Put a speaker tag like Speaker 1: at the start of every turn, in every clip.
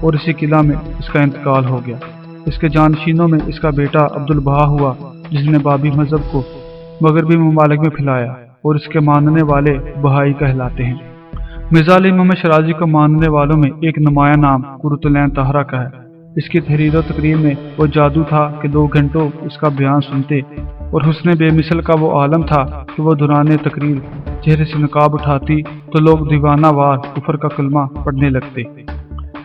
Speaker 1: اور اسی قلعہ میں اس کا انتقال ہو گیا۔ اس کے جانشینوں میں اس کا بیٹا عبدالبہا ہوا، جس نے بابی مذہب کو مغربی ممالک میں پھیلایا اور اس کے ماننے والے بہائی کہلاتے ہیں۔ مرزا علی محمد شرازی کو ماننے والوں میں ایک نمایاں نام قرۃ العین طاہرہ کا ہے۔ اس کی تحریر و تقریر میں وہ جادو تھا کہ 2 گھنٹوں اس کا بیان سنتے، اور حسن بے مثل کا وہ عالم تھا کہ وہ دوران تقریر چہرے سے نقاب اٹھاتی تو لوگ دیوانہ وار کفر کا کلمہ پڑھنے لگتے۔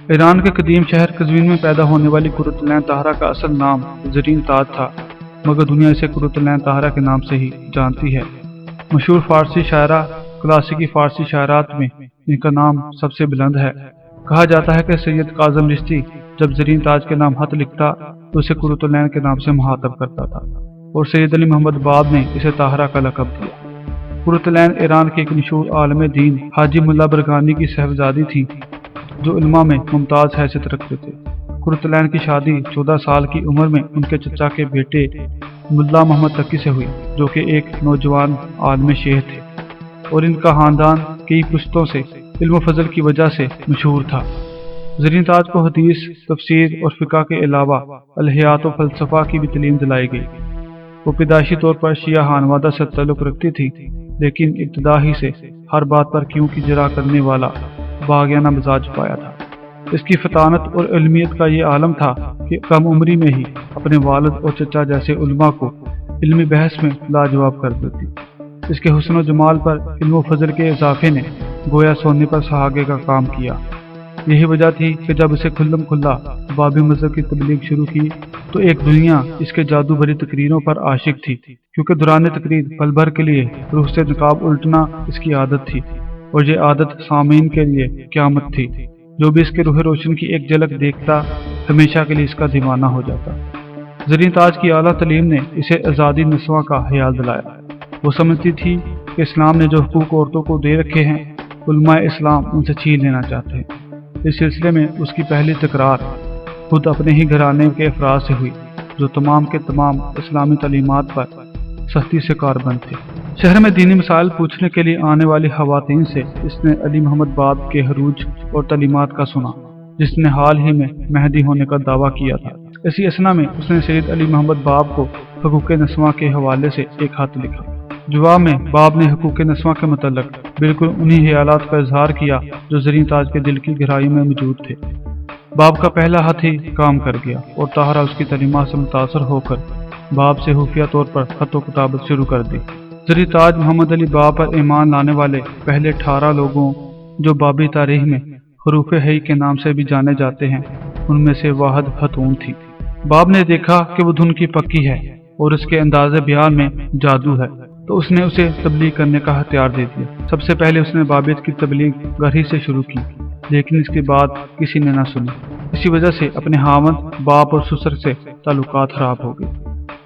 Speaker 1: ایران کے قدیم شہر قزوین میں پیدا ہونے والی قرۃ العین طاہرہ کا اصل نام زرین تاج تھا، مگر دنیا اسے قرۃ العین طاہرہ کے نام سے ہی جانتی ہے۔ مشہور فارسی شاعرہ کلاسیکی فارسی شاعرات میں ان کا نام سب سے بلند ہے۔ کہا جاتا ہے کہ سید کاظم چشتی جب زرین تاج کے نام خط لکھتا تو اسے قرۃ العین کے نام سے مخاطب کرتا تھا، اور سید علی محمد باب نے اسے طاہرہ کا لقب دیا۔ قرۃ العین ایران کے ایک مشہور عالم دین حاجی ملا برگانی کی صاحبزادی تھی، جو علماء میں ممتاز حیثیت رکھتے تھے۔ قرۃ العین کی شادی 14 سال کی عمر میں ان کے چچا کے بیٹے ملا محمد تقی سے ہوئی، جو کہ ایک نوجوان عالم شیخ تھے، اور ان کا خاندان کئی پشتوں سے علم و فضل کی وجہ سے مشہور تھا۔ زرین تاج کو حدیث، تفسیر اور فقہ کے علاوہ الہیات و فلسفہ کی بھی تعلیم دلائی گئی۔ وہ پیدائشی طور پر شیعہ خانوادہ سے تعلق رکھتی تھی، لیکن ابتدا ہی سے ہر بات پر کیوں کی جرا کرنے والا باغیانہ مزاج پایا تھا۔ اس کی فطانت اور علمیت کا یہ عالم تھا کہ کم عمری میں ہی اپنے والد اور چچا جیسے علماء کو علمی بحث میں لاجواب کر دیتی۔ اس کے حسن و جمال پر علم و فضل کے اضافے نے گویا سونے پر سہاگے کا کام کیا۔ یہی وجہ تھی کہ جب اسے کھلم کھلا بابی مذہب کی تبلیغ شروع کی تو ایک دنیا اس کے جادو بھری تقریروں پر عاشق تھی، کیونکہ دوران تقریر پل بھر کے لیے روح سے نقاب الٹنا اس کی عادت تھی، اور یہ عادت سامعین کے لیے قیامت تھی۔ جو بھی اس کے روح روشن کی ایک جھلک دیکھتا ہمیشہ کے لیے اس کا دیوانہ ہو جاتا۔ زرین تاج کی اعلیٰ تعلیم نے اسے آزادی نسواں کا خیال دلایا۔ وہ سمجھتی تھی کہ اسلام نے جو حقوق عورتوں کو دے رکھے ہیں، علماء اسلام ان سے چھین لینا چاہتے ہیں۔ اس سلسلے میں اس کی پہلی تکرار خود اپنے ہی گھرانے کے افراد سے ہوئی، جو تمام کے تمام اسلامی تعلیمات پر سختی سے کاربند تھے۔ شہر میں دینی مسائل پوچھنے کے لیے آنے والی خواتین سے اس نے علی محمد باب کے حروج اور تعلیمات کا سنا، جس نے حال ہی میں مہدی ہونے کا دعویٰ کیا تھا۔ اسی اثنا میں اس نے سید علی محمد باب کو حقوق نسواں کے حوالے سے ایک خط لکھا۔ جواب میں باب نے حقوق نسواں کے متعلق بالکل انہی خیالات کا اظہار کیا جو زرین تاج کے دل کی گہرائیوں میں موجود تھے۔ باب کا پہلا خط ہی کام کر گیا، اور طاہرہ اس کی تعلیمات سے متاثر ہو کر باب سے خفیہ طور پر خط و کتابت شروع کر دی۔ زرین تاج محمد علی باب پر ایمان لانے والے پہلے 18 لوگوں جو بابی تاریخ میں حروف ہی کے نام سے بھی جانے جاتے ہیں، ان میں سے واحد خاتون تھی۔ باب نے دیکھا کہ وہ دھن کی پکی ہے اور اس کے انداز بیان میں جادو ہے، تو اس نے اسے تبلیغ کرنے کا ہتھیار دے دیا۔ سب سے پہلے اس نے بابیت کی تبلیغ گھر ہی سے شروع کی، لیکن اس کے بعد کسی نے نہ سنی۔ اسی وجہ سے اپنے خاوند باپ اور سسر سے تعلقات خراب ہو گئے۔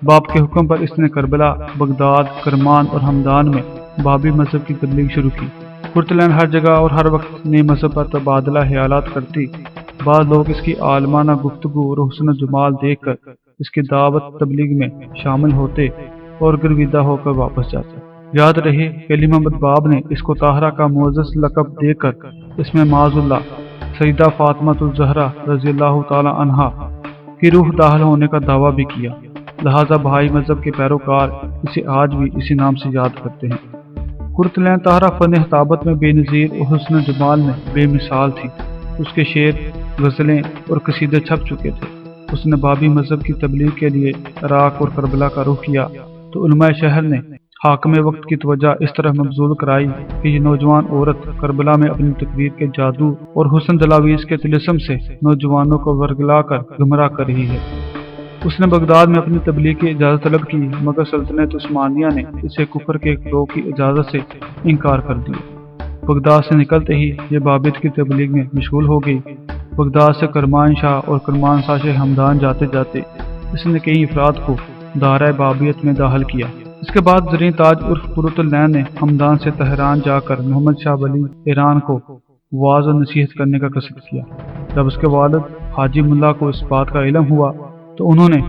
Speaker 1: باپ کے حکم پر اس نے کربلا، بغداد، کرمان اور ہمدان میں بابی مذہب کی تبلیغ شروع کی۔ قرۃ العین ہر جگہ اور ہر وقت نئے مذہب پر تبادلہ خیالات کرتی۔ بعض لوگ اس کی عالمانہ گفتگو اور حسن و جمال دیکھ کر اس کی دعوت تبلیغ میں شامل ہوتے اور گرویدہ ہو کر واپس جاتے۔ یاد رہے کہ علی محمد باب نے اس کو طاہرہ کا معزز لقب دے کر اس میں معاذ اللہ سیدہ فاطمہ الزہرا رضی اللہ تعالی عنہا کی روح داخل ہونے کا دعویٰ بھی کیا، لہذا بہائی مذہب کے پیروکار اسے آج بھی اسی نام سے یاد کرتے ہیں۔ قرۃ العین طاہرہ فن خطابت میں بے نظیر اور حسن جمال میں بے مثال تھی۔ اس کے شعر، غزلیں اور قصیدے چھپ چکے تھے۔ اس نے بابی مذہب کی تبلیغ کے لیے عراق اور کربلا کا رخ کیا تو علماء شہر نے حاکم وقت کی توجہ اس طرح مبذول کرائی کہ یہ نوجوان عورت کربلا میں اپنی تقریر کے جادو اور حسن دلاویز کے طلسم سے نوجوانوں کو ورگلا کر گمراہ کر رہی ہے۔ اس نے بغداد میں اپنی تبلیغ کی اجازت طلب کی، مگر سلطنت عثمانیہ نے اسے کفر کے گروہ کی اجازت سے انکار کر دیا۔ بغداد سے نکلتے ہی یہ بابیت کی تبلیغ میں مشغول ہو گئی۔ بغداد سے کرمان شاہ اور کرمان شاہ سے ہمدان جاتے جاتے اس نے کئی افراد کو دائرہ بابیت میں داخل کیا۔ اس کے بعد زرین تاج عرف قرۃ العین نے ہمدان سے تہران جا کر محمد شاہ ولی ایران کو واعظ و نصیحت کرنے کا قصد کیا۔ جب اس کے والد حاجی ملا کو اس بات کا علم ہوا تو انہوں نے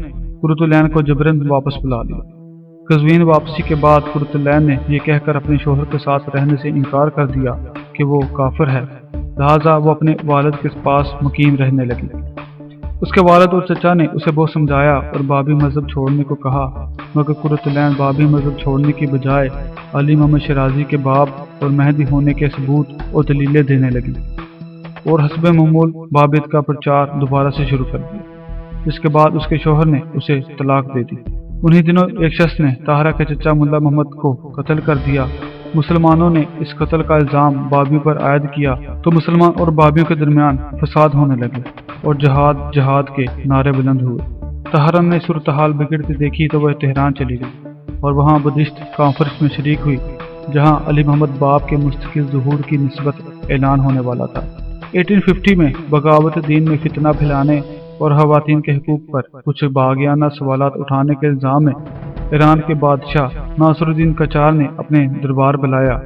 Speaker 1: قرۃ العین کو جبراً واپس بلا لیا۔ قزوین واپسی کے بعد قرۃ العین نے یہ کہہ کر اپنے شوہر کے ساتھ رہنے سے انکار کر دیا کہ وہ کافر ہے لہٰذا وہ اپنے والد کے پاس مقیم رہنے لگی۔ اس کے والد اور چچا نے اسے بہت سمجھایا اور بابی مذہب چھوڑنے کو کہا، مگر قرۃ العین بابی مذہب چھوڑنے کی بجائے علی محمد شیرازی کے باب اور مہدی ہونے کے ثبوت اور دلیلیں دینے لگی اور حسب معمول بابیت کا پرچار دوبارہ سے شروع کر دیا، جس کے بعد اس کے شوہر نے اسے طلاق دے دی۔ انہی دنوں ایک شخص نے طاہرہ کے چچا ملا محمد کو قتل کر دیا۔ مسلمانوں نے اس قتل کا الزام بابیوں پر عائد کیا تو مسلمان اور بابیوں کے درمیان فساد ہونے لگے اور جہاد جہاد کے نعرے بلند ہوئے۔ طاہرہ نے صورتحال بگڑتی دیکھی تو وہ تہران چلی گئی اور وہاں بدھسٹ کانفرنس میں شریک ہوئی، جہاں علی محمد باب کے مستقل ظہور کی نسبت اعلان ہونے والا تھا۔ 1850 میں بغاوت دین میں فتنہ پھیلانے اور خواتین کے حقوق پر کچھ باغیانہ سوالات اٹھانے کے الزام میں ایران کے بادشاہ ناصر الدین قاجار نے اپنے دربار بلایا۔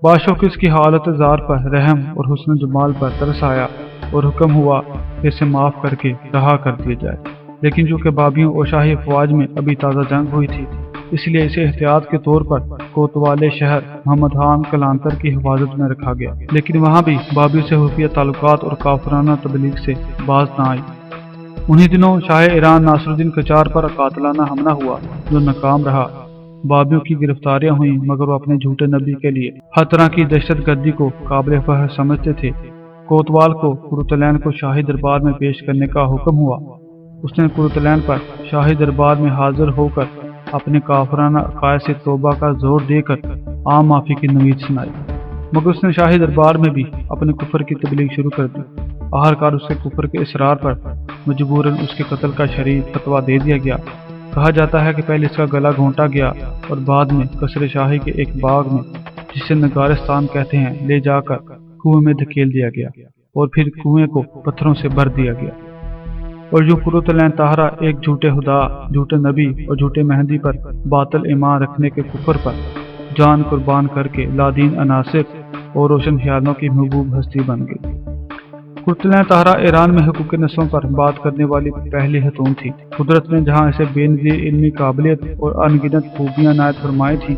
Speaker 1: بادشاہ کو اس کی حالت زار پر رحم اور حسن جمال پر ترس آیا اور حکم ہوا کہ اسے معاف کر کے رہا کر دیا جائے، لیکن چونکہ بابیوں اور شاہی افواج میں ابھی تازہ جنگ ہوئی تھی، اس لیے اسے احتیاط کے طور پر کوتوالے شہر محمد خان کلانتر کی حفاظت میں رکھا گیا، لیکن وہاں بھی بابیوں سے خفیہ تعلقات اور کافرانہ تبلیغ سے باز نہ آئی۔ انہی دنوں شاہ ایران ناصر الدین قاجار پر قاتلانہ حملہ ہوا جو ناکام رہا۔ بابیوں کی گرفتاریاں ہوئیں، مگر وہ اپنے جھوٹے نبی کے لیے ہر طرح کی دہشت گردی کو قابل فخر سمجھتے تھے۔ کوتوال کو قرۃ العین کو شاہی دربار میں پیش کرنے کا حکم ہوا۔ اس نے قرۃ العین پر شاہی دربار میں حاضر ہو کر اپنے کافرانہ عقائد سے توبہ کا زور دے کر عام معافی کی نوید سنائی، مگر اس نے شاہی دربار میں بھی اپنے کفر کی تبلیغ شروع کر دی۔ آخرکار اس کے کفر کے اصرار پر مجبوراً اس کے قتل کا شرعی فتویٰ دے دیا گیا۔ کہا جاتا ہے کہ پہلے اس کا گلا گھونٹا گیا اور بعد میں قصر شاہی کے ایک باغ میں، جسے نگارستان کہتے ہیں، لے جا کر کنویں میں دھکیل دیا گیا اور پھر کنویں کو پتھروں سے بھر دیا گیا۔ اور جو قرۃ العین طاہرہ ایک جھوٹے خدا، جھوٹے نبی اور جھوٹے مہدی پر باطل ایمان رکھنے کے کفر پر جان قربان کر کے لادین عناصر اور روشن خیالوں کی محبوب ہستی بن گئی۔ قرۃ العین طاہرہ ایران میں حقوق نسلوں پر بات کرنے والی پہلی خاتون تھی۔ قدرت نے جہاں اسے بے نظیر علمی قابلیت اور انگنت خوبیاں عنایت فرمائی تھی،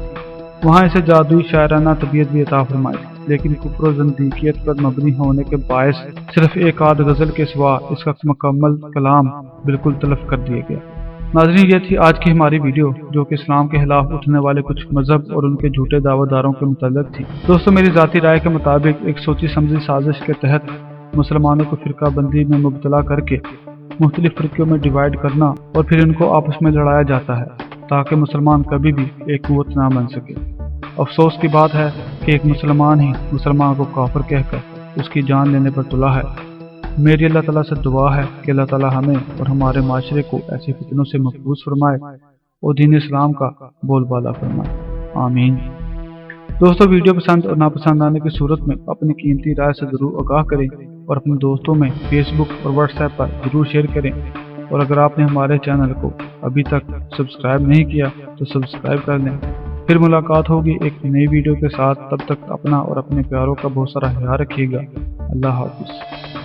Speaker 1: وہاں اسے جادوئی شاعرانہ طبیعت بھی عطا فرمائی تھی، لیکن کفر و زندیقیت پر مبنی ہونے کے باعث صرف ایک آدھ غزل کے سوا اس کا مکمل کلام بالکل تلف کر دیا گیا۔ ناظرین، یہ تھی آج کی ہماری ویڈیو، جو کہ اسلام کے خلاف اٹھنے والے کچھ مذہب اور ان کے جھوٹے دعویٰ داروں کے متعلق تھی۔ دوستو، میری ذاتی رائے کے مطابق ایک سوچی سمجھی سازش کے تحت مسلمانوں کو فرقہ بندی میں مبتلا کر کے مختلف فرقوں میں ڈیوائیڈ کرنا اور پھر ان کو آپس میں لڑایا جاتا ہے تاکہ مسلمان کبھی بھی ایک قوت نہ بن سکے۔ افسوس کی بات ہے کہ ایک مسلمان ہی مسلمان کو کافر کہہ کر اس کی جان لینے پر تلا ہے۔ میری اللہ تعالیٰ سے دعا ہے کہ اللہ تعالیٰ ہمیں اور ہمارے معاشرے کو ایسے فتنوں سے محفوظ فرمائے اور دین اسلام کا بول بالا فرمائے، آمین۔ دوستو، ویڈیو پسند اور ناپسند آنے کی صورت میں اپنی قیمتی رائے سے ضرور آگاہ کریں اور اپنے دوستوں میں فیس بک اور واٹس ایپ پر ضرور شیئر کریں، اور اگر آپ نے ہمارے چینل کو ابھی تک سبسکرائب نہیں کیا تو سبسکرائب کر لیں۔ پھر ملاقات ہوگی ایک نئی ویڈیو کے ساتھ، تب تک اپنا اور اپنے پیاروں کا بہت سارا خیال رکھیے گا۔ اللہ حافظ۔